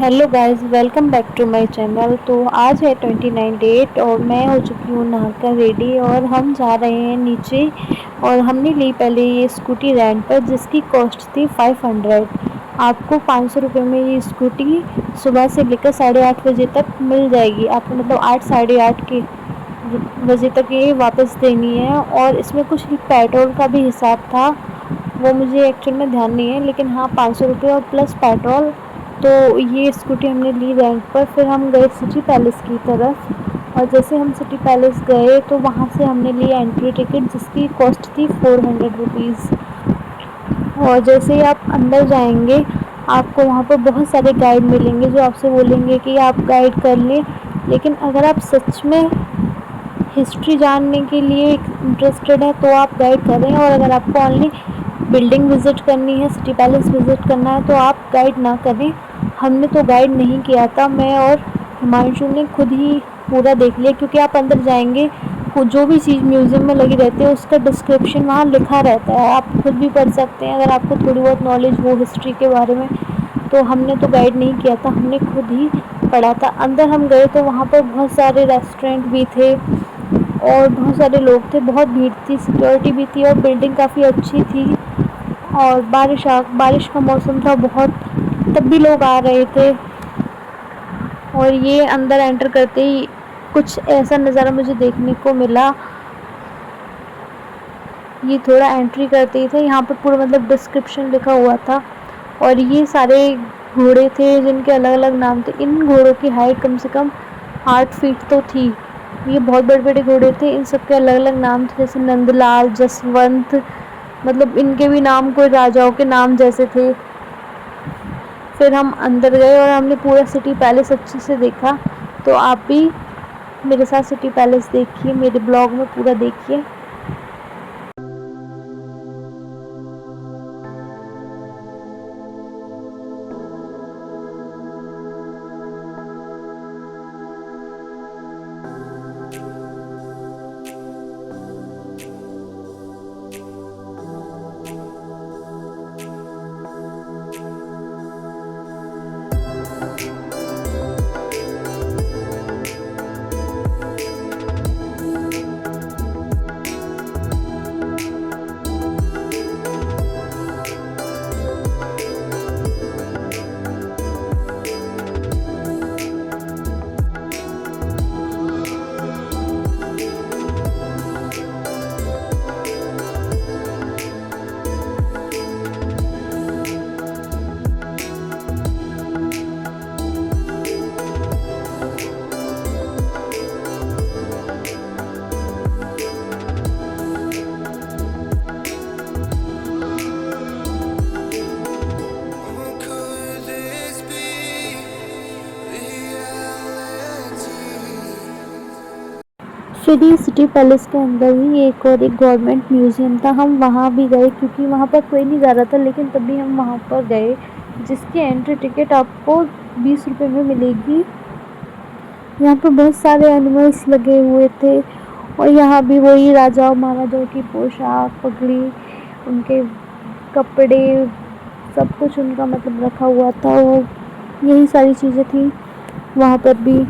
Hello guys, welcome back to my channel. तो आज है 29 डेट और मैं हो चुकी हूँ नहाकर रेडी और हम जा रहे हैं नीचे। और हमने ली पहले ये स्कूटी रेंट पर जिसकी कॉस्ट थी 500। आपको 500 रुपये में ये स्कूटी सुबह से लेकर 8:30 बजे तक मिल जाएगी। आपको मतलब 8 साढ़े 8 के बजे तक ये वापस देनी है। और इसमें कुछ पेट्रोल का भी हिसाब था, वो मुझे एक्चुअल में ध्यान नहीं है, लेकिन हाँ 500 रुपये और प्लस पेट्रोल। तो ये स्कूटी हमने ली रेंट पर। फिर हम गए सिटी पैलेस की तरफ और जैसे हम सिटी पैलेस गए तो वहाँ से हमने ली एंट्री टिकट जिसकी कॉस्ट थी 400 रुपीज़। और जैसे ही आप अंदर जाएंगे आपको वहाँ पर बहुत सारे गाइड मिलेंगे जो आपसे बोलेंगे कि आप गाइड कर लें। लेकिन अगर आप सच में हिस्ट्री जानने के लिए इंटरेस्टेड है तो आप गाइड करें, और अगर आपको ओनली बिल्डिंग विज़िट करनी है, सिटी पैलेस विज़िट करना है तो आप गाइड ना करें। हमने तो गाइड नहीं किया था, मैं और हिमांशु ने खुद ही पूरा देख लिया, क्योंकि आप अंदर जाएंगे जो भी चीज़ म्यूज़ियम में लगी रहती है उसका डिस्क्रिप्शन वहाँ लिखा रहता है, आप खुद भी पढ़ सकते हैं अगर आपको थोड़ी बहुत नॉलेज हो हिस्ट्री के बारे में। तो हमने तो गाइड नहीं किया था, हमने खुद ही पढ़ा था। अंदर हम गए तो वहाँ पर बहुत सारे रेस्टोरेंट भी थे और बहुत सारे लोग थे, बहुत भीड़ थी, सिक्योरिटी भी थी और बिल्डिंग काफ़ी अच्छी थी। और बारिश का मौसम था बहुत, तब भी लोग आ रहे थे। और ये अंदर एंटर करते ही कुछ ऐसा नज़ारा मुझे देखने को मिला। ये थोड़ा एंट्री करते ही थे, यहाँ पर पूरा मतलब डिस्क्रिप्शन लिखा हुआ था। और ये सारे घोड़े थे जिनके अलग अलग नाम थे। इन घोड़ों की हाइट कम से कम 8 फीट तो थी। ये बहुत बड़े बड़े घोड़े थे, इन सब के अलग अलग नाम थे, जैसे नंदलाल, जसवंत, मतलब इनके भी नाम कोई राजाओं के नाम जैसे थे। फिर हम अंदर गए और हमने पूरा सिटी पैलेस अच्छे से देखा। तो आप भी मेरे साथ सिटी पैलेस देखिए, मेरे ब्लॉग में पूरा देखिए। फिर ये सिटी पैलेस के अंदर ही एक और एक गवर्नमेंट म्यूज़ियम था, हम वहाँ भी गए क्योंकि वहाँ पर कोई नहीं जा रहा था, लेकिन तब भी हम वहाँ पर गए जिसकी एंट्री टिकट आपको 20 रुपये में मिलेगी। यहाँ पर बहुत सारे एनिमल्स लगे हुए थे और यहाँ भी वही राजाओं महाराजाओं की पोशाक, पगड़ी, उनके कपड़े, सब कुछ उनका मतलब रखा हुआ था। वो यही सारी चीज़ें थी वहाँ पर भी।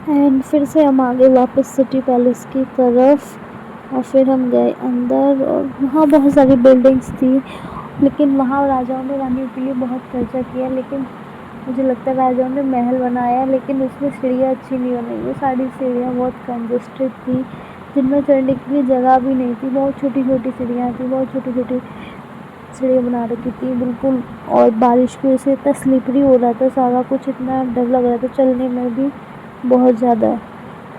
एंड फिर से हम आ गए वापस सिटी पैलेस की तरफ और फिर हम गए अंदर और वहाँ बहुत सारी बिल्डिंग्स थी, लेकिन वहाँ राजाओं ने रानियों के लिए बहुत खर्चा किया। लेकिन मुझे लगता है राजाओं ने महल बनाया, लेकिन उसमें सीढ़ियाँ अच्छी नहीं बनाई। वो सारी सीढ़ियाँ बहुत कंजस्टेड थी, जिनमें चढ़ने के लिए जगह भी नहीं थी। बहुत छोटी छोटी सीढ़ियाँ थी, बहुत छोटी छोटी सीढ़ियाँ बना रखी थी बिल्कुल। और बारिश की वजह से इतना स्लिपरी हो रहा था सारा कुछ, इतना डर लग रहा था चलने में भी बहुत ज़्यादा,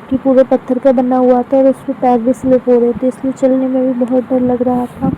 कि पूरे पत्थर का बना हुआ था और उसमें पैर भी स्लिप हो रहे थे, इसलिए चलने में भी बहुत डर लग रहा था।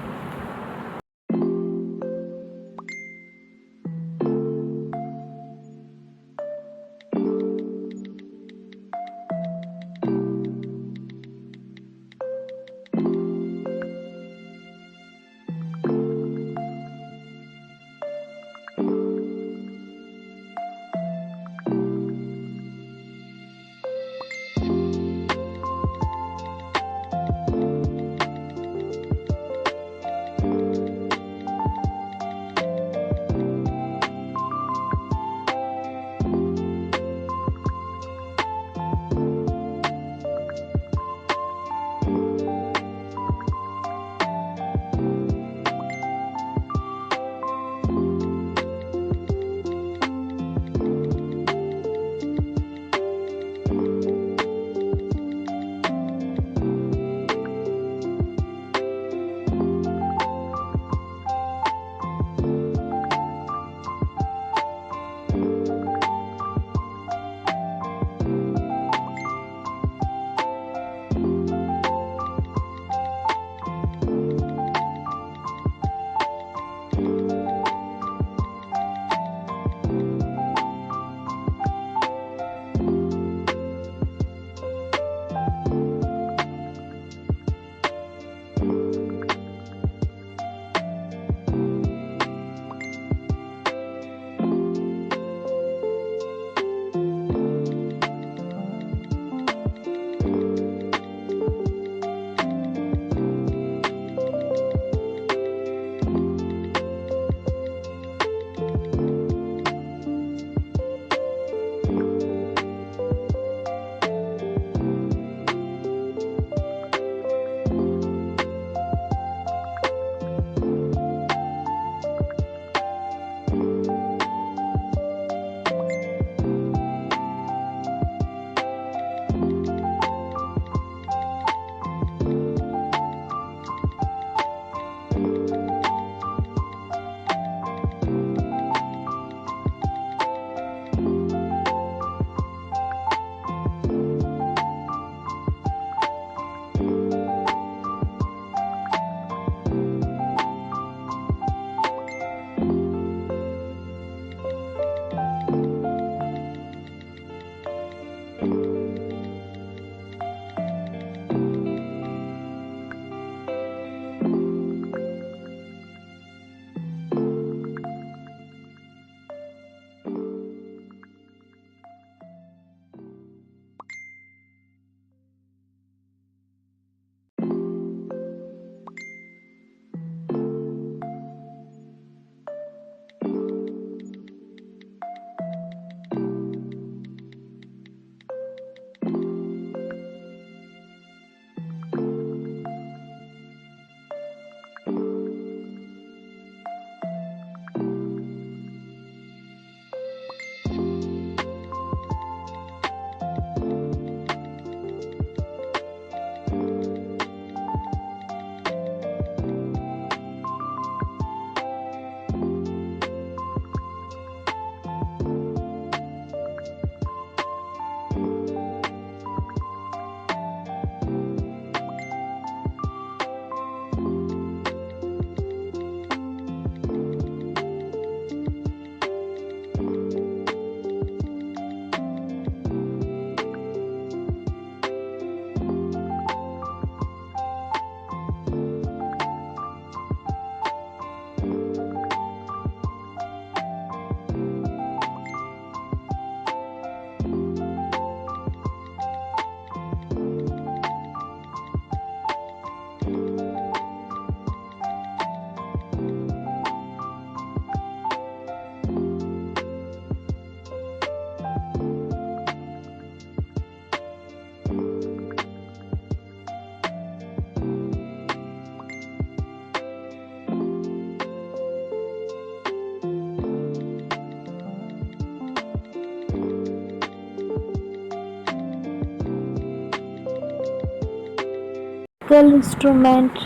म्यूज़िकल इंस्ट्रूमेंट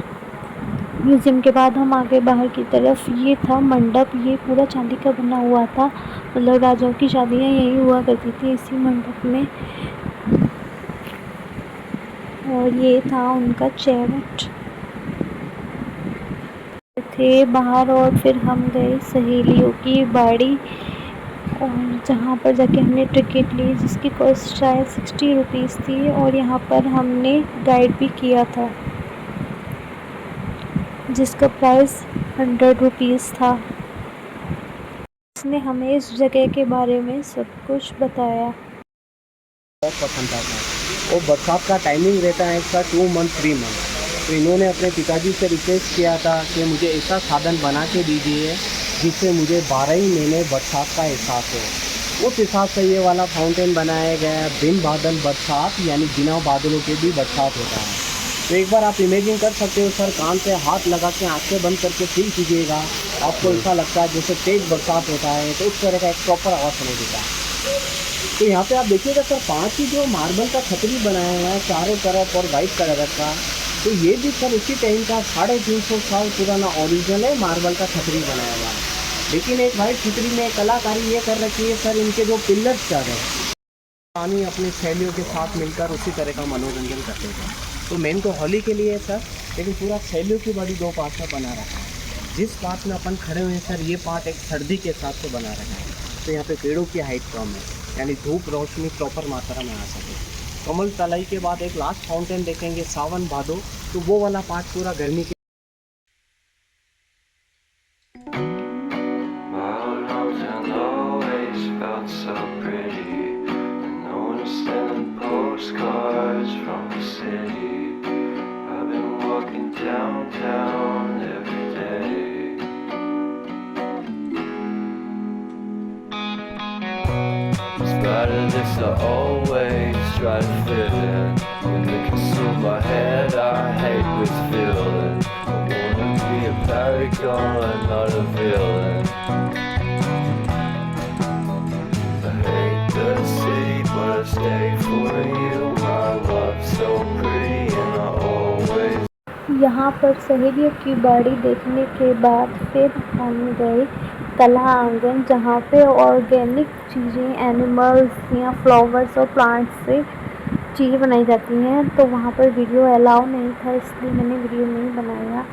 म्यूज़ियम के बाद हम आगे बाहर की तरफ। ये था मंडप, ये पूरा चांदी का बना हुआ था, मतलब राजाओं की शादियाँ यहीं हुआ करती थी इसी मंडप में। और ये था उनका चैट थे बाहर। और फिर हम गए सहेलियों की बाड़ी, और जहाँ पर जाके हमने टिकट ली जिसकी कॉस्ट शायद 60 रुपीज़ थी। और यहाँ पर हमने गाइड भी किया था जिसका प्राइस 100 रुपीज़ था। उसने हमें इस जगह के बारे में सब कुछ बताया। बहुत पसंद आता है। और बरसात का टाइमिंग रहता है इसका 2 मंथ 3 मंथ। तो इन्होंने अपने पिताजी से रिक्वेस्ट किया था कि मुझे ऐसा साधन बना के दीजिए जिससे मुझे 12 ही महीने बरसात का एहसास हो। उस हिसाब से ये वाला फाउंटेन बनाया गया है। बिन बादल बरसात, यानी बिना बादलों के भी बरसात होता है। तो एक बार आप इमेजिन कर सकते हो सर, कान पे हाथ लगा के आंखें बंद करके फील कीजिएगा। आपको ऐसा लगता है जैसे तेज़ बरसात होता है, तो उस तरह का एक प्रॉपर आवाज़ सुनाई देता है। तो यहाँ पे आप देखिएगा सर, 5 ही जो मार्बल का छतरी बनाया हुआ है चारों तरफ और वाइट कलर का, तो ये भी सर उसी टाइम का 350 साल पुराना ओरिजिनल है मार्बल का छतरी बनाया हुआ है। लेकिन एक वाइट छतरी में कलाकारी ये कर रखी है सर, इनके जो पिलर्स चार हैं, पानी अपनी सहेलियों के साथ मिलकर उसी तरह का मनोरंजन करते थे। तो मेन तो होली के लिए है सर, लेकिन पूरा सहेलियों की बड़ी 2 पार्ट में बना रखा है। जिस पार्ट में अपन खड़े हुए हैं सर, ये पार्ट एक सर्दी के हिसाब से बना रखा है। तो यहाँ पे पेड़ों की हाइट कम है, यानी धूप रोशनी प्रॉपर मात्रा में आ सके। कमल तलाई के बाद एक लास्ट फाउंटेन देखेंगे सावन भादो, तो वो वाला पार्ट पूरा गर्मी के This I always try to fit in. When they consume my head, I hate this feeling. I wanna be a paragon, not a villain. I hate the city, but I stay for you. My love's so pretty and I always. यहाँ पर सहेलियों की बाड़ी देखने के बाद फिर हम गए कला आंगन, जहाँ पे ऑर्गेनिक चीज़ें, एनिमल्स या फ्लावर्स और प्लांट्स से चीज़ें बनाई जाती हैं। तो वहाँ पर वीडियो अलाउ नहीं था, इसलिए मैंने वीडियो नहीं बनाया।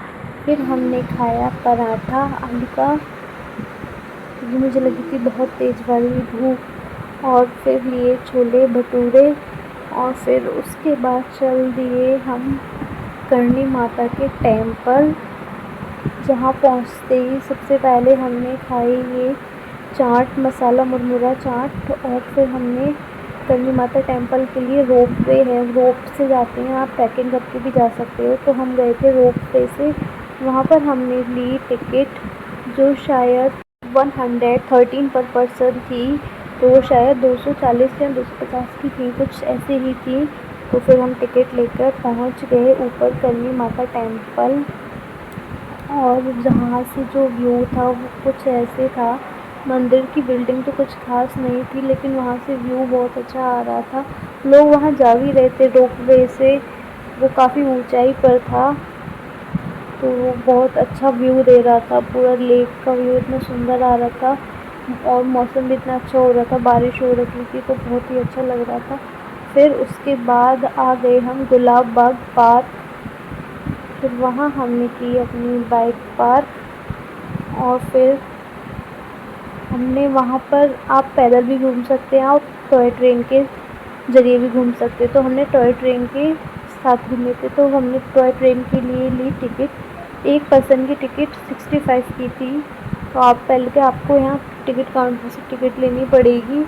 फिर हमने खाया पराठा आलू का, क्योंकि मुझे लगी थी बहुत तेज़ वाली भूख। और फिर लिए छोले भटूरे, और फिर उसके बाद चल दिए हम करणी माता के टेम्पल, जहाँ पहुँचते ही सबसे पहले हमने खाई ये चाट, मसाला मुरमुरा चाट। और फिर हमने करणी माता टेम्पल के लिए रोप वे है, रोप से जाते हैं, आप ट्रैकिंग करके भी जा सकते हो। तो हम गए थे रोप वे से। वहाँ पर हमने ली टिकट जो शायद 113 पर पर्सन थी, तो वो शायद 240 या 250 की थी, कुछ ऐसे ही थी। तो फिर हम टिकट लेकर पहुँच गए ऊपर करणी माता टेम्पल। और जहाँ से जो व्यू था वो कुछ ऐसे था, मंदिर की बिल्डिंग तो कुछ खास नहीं थी, लेकिन वहाँ से व्यू बहुत अच्छा आ रहा था। लोग वहाँ जा भी रहे थे रोपवे से, वो काफ़ी ऊंचाई पर था, तो वो बहुत अच्छा व्यू दे रहा था। पूरा लेक का व्यू इतना सुंदर आ रहा था, और मौसम भी इतना अच्छा हो रहा था, बारिश हो रही थी, तो बहुत ही अच्छा लग रहा था। फिर उसके बाद आ गए हम गुलाब बाग पार्क। फिर वहाँ हमने की अपनी बाइक पार्क, और फिर हमने वहाँ पर आप पैदल भी घूम सकते हैं, आप टॉय ट्रेन के ज़रिए भी घूम सकते हैं। तो हमने टॉय ट्रेन के साथ घूमे थे, तो हमने टॉय ट्रेन के लिए ली टिकट। एक पर्सन की टिकट 65 की थी। तो आप पहले के आपको यहाँ टिकट काउंटर से टिकट लेनी पड़ेगी।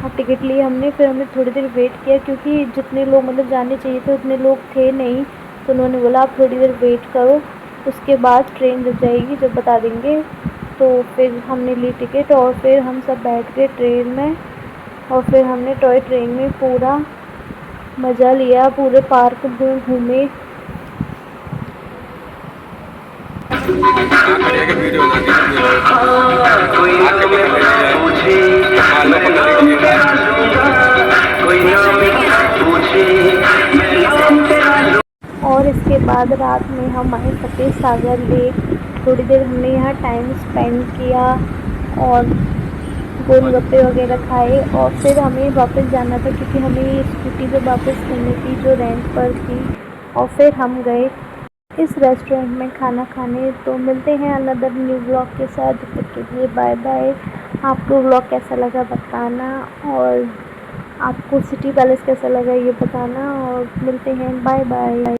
और टिकट लिए हमने, फिर हमने थोड़ी देर वेट किया, क्योंकि जितने लोग मतलब जाने चाहिए थे उतने लोग थे नहीं। तो उन्होंने बोला आप थोड़ी देर वेट करो, उसके बाद ट्रेन जब जाएगी जब बता देंगे। तो फिर हमने ली टिकट, और फिर हम सब बैठ गए ट्रेन में, और फिर हमने टॉय ट्रेन में पूरा मज़ा लिया, पूरे पार्क में घूमे। और और इसके बाद रात में हम आए फतेह सागर लेक। थोड़ी देर हमने यहाँ टाइम स्पेंड किया और गोलगप्पे वगैरह खाए और फिर हमें वापस जाना था क्योंकि हमें ये स्कूटी जो वापस करनी थी जो रेंट पर थी। और फिर हम गए इस रेस्टोरेंट में खाना खाने। तो मिलते हैं अनदर न्यू ब्लॉग के साथ, जब तक के लिए बाय बाय। आपको ब्लॉग कैसा लगा बताना और आपको सिटी पैलेस कैसा लगा ये बताना और मिलते हैं, बाय बाय।